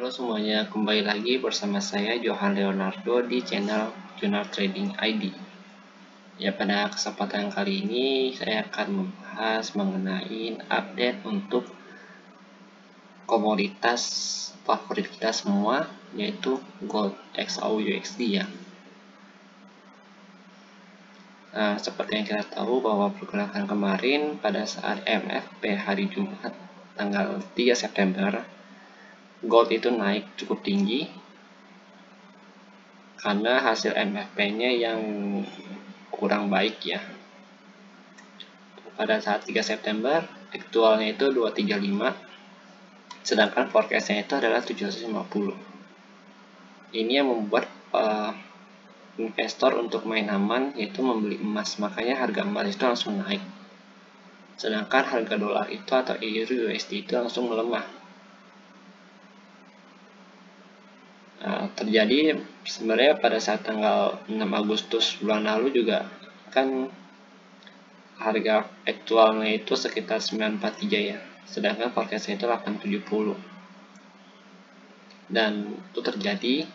Halo semuanya, kembali lagi bersama saya Johan Leonardo di channel Jurnal Trading ID. Ya, pada kesempatan kali ini saya akan membahas mengenai update untuk komoditas favorit kita semua, yaitu Gold XAUUSD ya. Nah, seperti yang kita tahu bahwa pergerakan kemarin pada saat MFP hari Jumat tanggal 3 September, gold itu naik cukup tinggi karena hasil MFP-nya yang kurang baik ya. Pada saat 3 September, aktualnya itu 235, sedangkan forecast-nya itu adalah 750. Ini yang membuat investor untuk main aman, yaitu membeli emas, makanya harga emas itu langsung naik. Sedangkan harga dolar itu atau euro USD itu langsung melemah. Terjadi sebenarnya pada saat tanggal 6 Agustus bulan lalu juga kan harga aktualnya itu sekitar 943 ya, sedangkan forecastnya itu 870, dan itu terjadi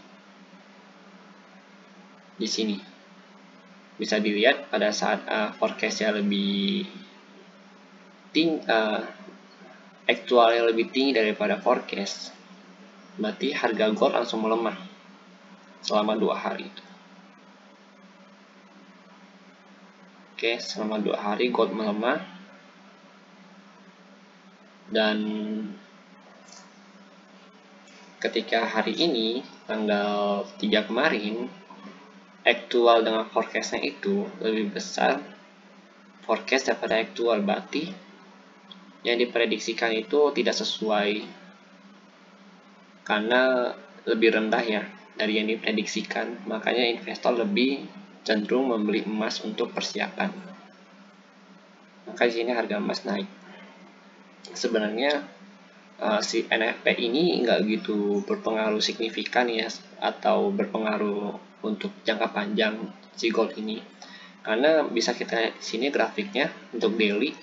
di sini. Bisa dilihat pada saat forecastnya lebih tinggi, aktualnya lebih tinggi daripada forecast, berarti harga gold langsung melemah selama 2 hari itu. Oke, selama 2 hari gold melemah, dan ketika hari ini tanggal 3 kemarin, aktual dengan forecastnya itu lebih besar forecast daripada aktual, berarti yang diprediksikan itu tidak sesuai karena lebih rendah ya dari yang diprediksikan, makanya investor lebih cenderung membeli emas untuk persiapan. Maka di sini harga emas naik. Sebenarnya si NFP ini nggak gitu berpengaruh signifikan ya, atau berpengaruh untuk jangka panjang si gold ini, karena bisa kita lihat di sini grafiknya untuk daily,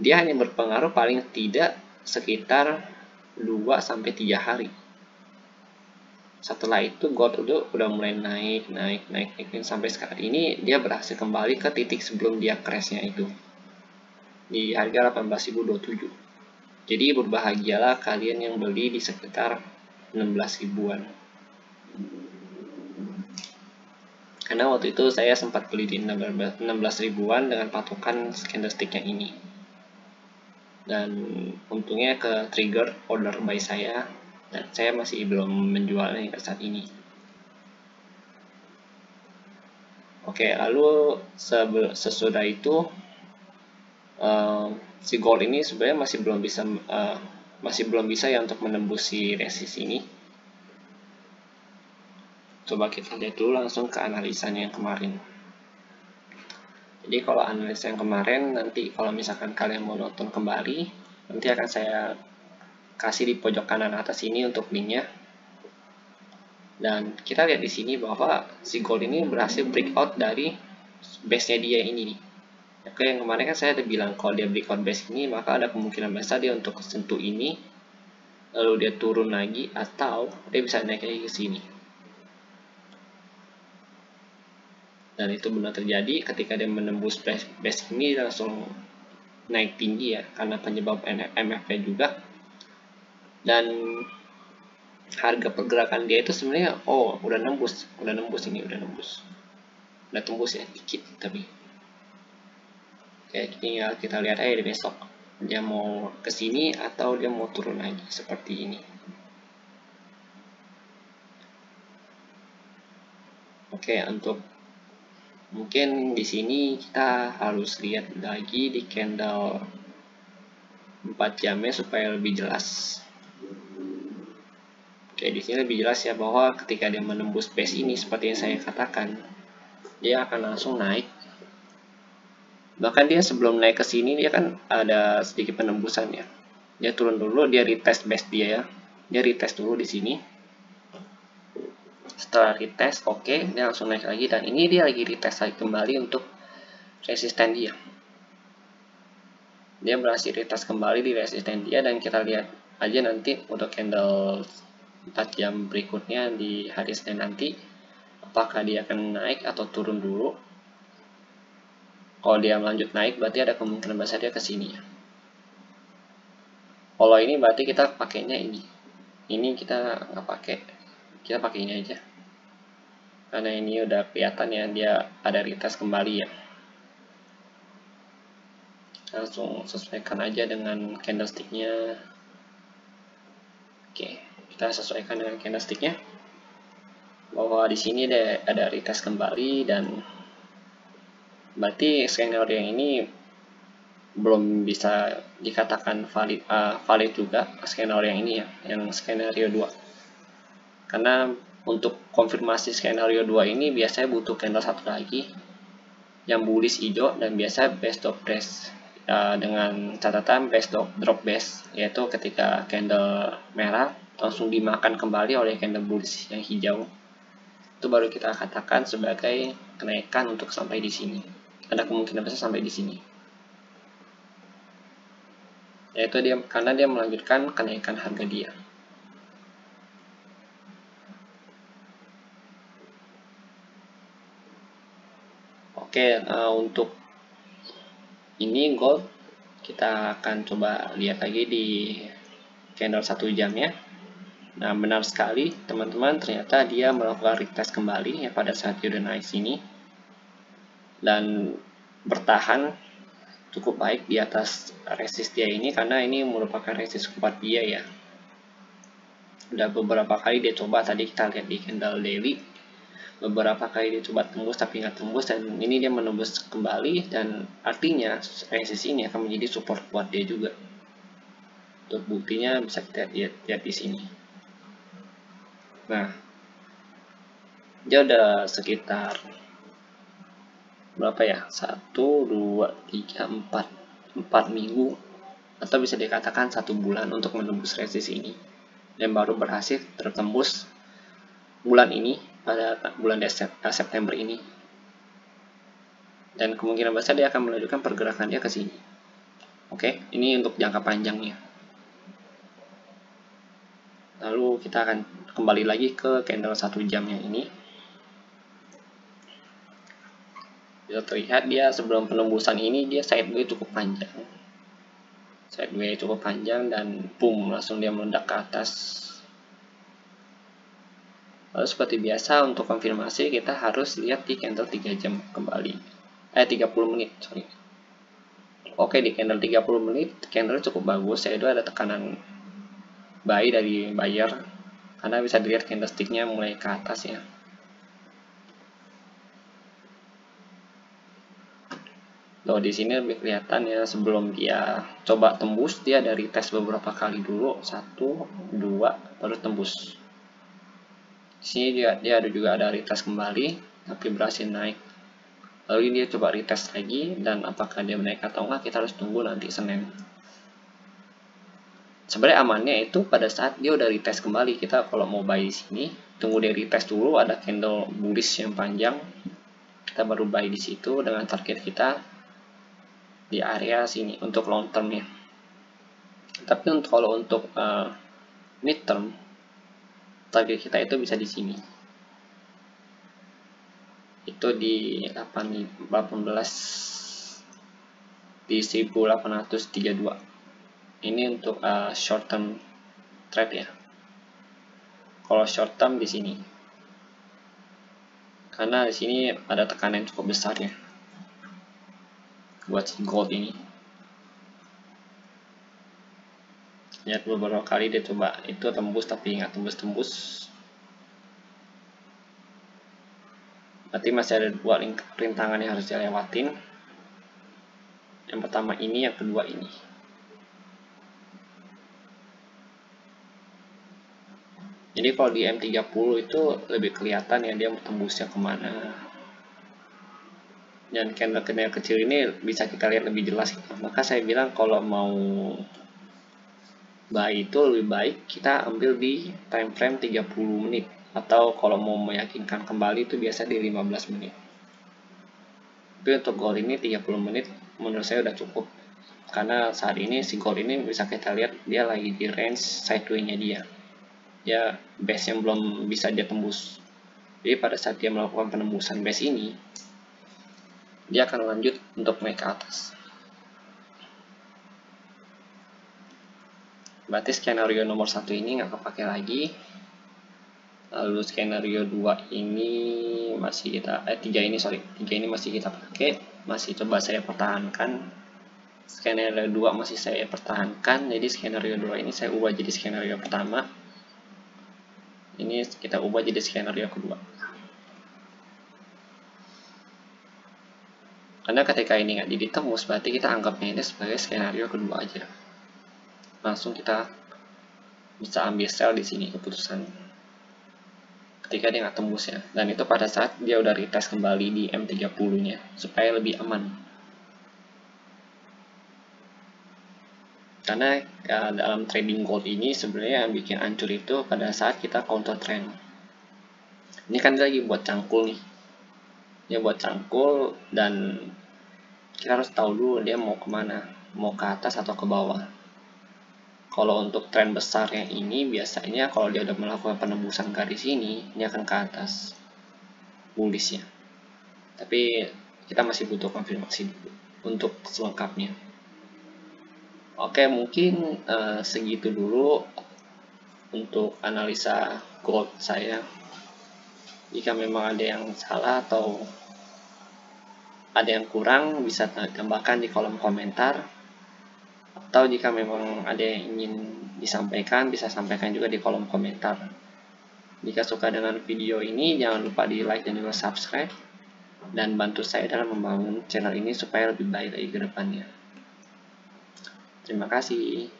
dia hanya berpengaruh paling tidak sekitar 2-3 hari. Setelah itu gold udah mulai naik sampai saat ini dia berhasil kembali ke titik sebelum dia crashnya itu di harga 18.027. Jadi berbahagialah kalian yang beli di sekitar 16 ribuan. Karena waktu itu saya sempat beli di 16 ribuan dengan patokan candlestick yang ini. Dan untungnya ke trigger order buy saya, dan saya masih belum menjualnya hingga saat ini. Oke, lalu sesudah itu si gold ini sebenarnya masih belum bisa ya untuk menembus si resist ini. Coba kita lihat dulu langsung ke analisanya yang kemarin. Jadi kalau analisa yang kemarin, nanti kalau misalkan kalian mau nonton kembali, nanti akan saya kasih di pojok kanan atas ini untuk linknya. Dan kita lihat di sini bahwa si gold ini berhasil breakout dari base-nya dia ini nih. Oke, yang kemarin kan saya udah bilang kalau dia breakout base ini, maka ada kemungkinan besar dia untuk sentuh ini, lalu dia turun lagi, atau dia bisa naik lagi ke sini. Dan itu benar terjadi ketika dia menembus base ini, langsung naik tinggi ya, karena penyebab MFP juga. Dan harga pergerakan dia itu sebenarnya udah nembus ya dikit, tapi kayak tinggal kita lihat aja di besok dia mau kesini atau dia mau turun lagi seperti ini. Oke, untuk mungkin di sini kita harus lihat lagi di candle 4 jamnya supaya lebih jelas. Oke, di sini lebih jelas ya bahwa ketika dia menembus base ini, seperti yang saya katakan, dia akan langsung naik. Bahkan dia sebelum naik ke sini dia kan ada sedikit penembusan ya. Dia turun dulu, dia retest base dia ya. Dia retest dulu di sini. Setelah retest, oke, dia langsung naik lagi, dan ini dia lagi retest lagi kembali untuk resisten dia. Dia berhasil retest kembali di resisten dia, dan kita lihat aja nanti untuk candle 4 jam berikutnya di hari Senin nanti, apakah dia akan naik atau turun dulu. Kalau dia melanjut naik, berarti ada kemungkinan besar dia ke sini ya. Kalau ini berarti kita pakainya ini. Ini kita nggak pakai, kita pakai ini aja. Karena ini udah kelihatan ya, dia ada retest kembali ya. Langsung sesuaikan aja dengan candlesticknya. Oke, kita sesuaikan dengan candlesticknya. Bahwa di sini ada retest kembali, dan berarti skenario yang ini belum bisa dikatakan valid juga skenario yang ini ya, yang skenario 2. Karena untuk konfirmasi skenario 2 ini biasanya butuh candle satu lagi yang bullish hijau, dan biasa base drop base dengan catatan base drop base, yaitu ketika candle merah langsung dimakan kembali oleh candle bullish yang hijau. Itu baru kita katakan sebagai kenaikan untuk sampai di sini. Ada kemungkinan besar sampai di sini. Yaitu dia karena dia melanjutkan kenaikan harga dia. Oke, untuk ini gold kita akan coba lihat lagi di candle 1 jam ya. Nah, benar sekali teman-teman, ternyata dia melakukan retest kembali ya pada saat dia udah naik sini, dan bertahan cukup baik di atas resist dia ini, karena ini merupakan resist kuat dia ya. Udah beberapa kali dia coba, tadi kita lihat di candle daily, beberapa kali dia coba tembus tapi nggak tembus, dan ini dia menembus kembali, dan artinya resist ini akan menjadi support kuat dia juga. Untuk buktinya bisa kita lihat di sini. Nah, dia udah sekitar berapa ya, 1, 2, 3, 4 minggu, atau bisa dikatakan 1 bulan untuk menembus resist ini, dan baru berhasil tertembus bulan ini pada bulan September ini, dan kemungkinan besar dia akan melanjutkan pergerakan dia ke sini. Oke, ini untuk jangka panjangnya. Lalu kita akan kembali lagi ke candle 1 jam yang ini. Bisa terlihat dia sebelum penembusan ini dia sideway cukup panjang. Sideway cukup panjang, dan boom, langsung dia meledak ke atas. Lalu seperti biasa untuk konfirmasi kita harus lihat di candle 3 jam kembali. 30 menit, sorry. Oke, di candle 30 menit candle cukup bagus, yaitu ada tekanan buy dari buyer, karena bisa dilihat candlesticknya mulai ke atas ya. Loh, di sini lebih kelihatan ya, sebelum dia coba tembus dia dari tes beberapa kali dulu, 1, 2, baru tembus. Di sini dia juga ada retest kembali, tapi berhasil naik. Lalu dia coba retest lagi, dan apakah dia menaik atau enggak kita harus tunggu nanti Senin. Sebenarnya amannya itu pada saat dia udah retest kembali, kita kalau mau buy di sini tunggu dia retest dulu, ada candle bullish yang panjang, kita baru buy di situ dengan target kita di area sini untuk long term ya. Tapi kalau untuk mid term, target kita itu bisa di sini. Itu di 18 di 1832. Ini untuk short term trade ya. Kalau short term di sini. Karena di sini ada tekanan cukup besar ya buat si gold ini. Lihat beberapa kali dia coba itu tembus tapi nggak tembus-tembus. Berarti masih ada 2 rintangan yang harus dilewatin. Yang pertama ini, yang kedua ini. Jadi kalau di M30 itu lebih kelihatan ya dia tembusnya kemana. Dan candle-candle kecil ini bisa kita lihat lebih jelas gitu. Maka saya bilang kalau mau buy itu lebih baik kita ambil di time frame 30 menit, atau kalau mau meyakinkan kembali itu biasa di 15 menit. Tapi untuk gold ini 30 menit menurut saya udah cukup, karena saat ini si gold ini bisa kita lihat dia lagi di range sideway-nya dia. ya base yang belum bisa dia tembus. Jadi pada saat dia melakukan penembusan base ini, dia akan lanjut untuk naik ke atas. Berarti skenario nomor 1 ini nggak kepake lagi. Lalu skenario 2 ini masih kita 3 ini masih kita pakai, masih coba saya pertahankan. Skenario 2 masih saya pertahankan, jadi skenario 2 ini saya ubah jadi skenario pertama. Ini kita ubah jadi skenario kedua. Karena ketika ini nggak ditembus, berarti kita anggapnya ini sebagai skenario kedua aja. Langsung kita bisa ambil sell di sini keputusan. Ketika dia nggak tembus ya, dan itu pada saat dia udah retest kembali di M30 nya supaya lebih aman. Karena dalam trading gold ini sebenarnya yang bikin hancur itu pada saat kita counter trend. Ini kan dia lagi buat cangkul nih, dia buat cangkul dan kita harus tahu dulu dia mau kemana, mau ke atas atau ke bawah. Kalau untuk tren besar yang ini biasanya kalau dia udah melakukan penembusan garis ini akan ke atas bullish ya. Tapi kita masih butuh konfirmasi dulu untuk selengkapnya. Oke, mungkin segitu dulu untuk analisa gold saya. Jika memang ada yang salah atau ada yang kurang, bisa tambahkan di kolom komentar. Atau jika memang ada yang ingin disampaikan, bisa sampaikan juga di kolom komentar. Jika suka dengan video ini, jangan lupa di like dan juga subscribe. Dan bantu saya dalam membangun channel ini supaya lebih baik lagi ke depannya. Terima kasih.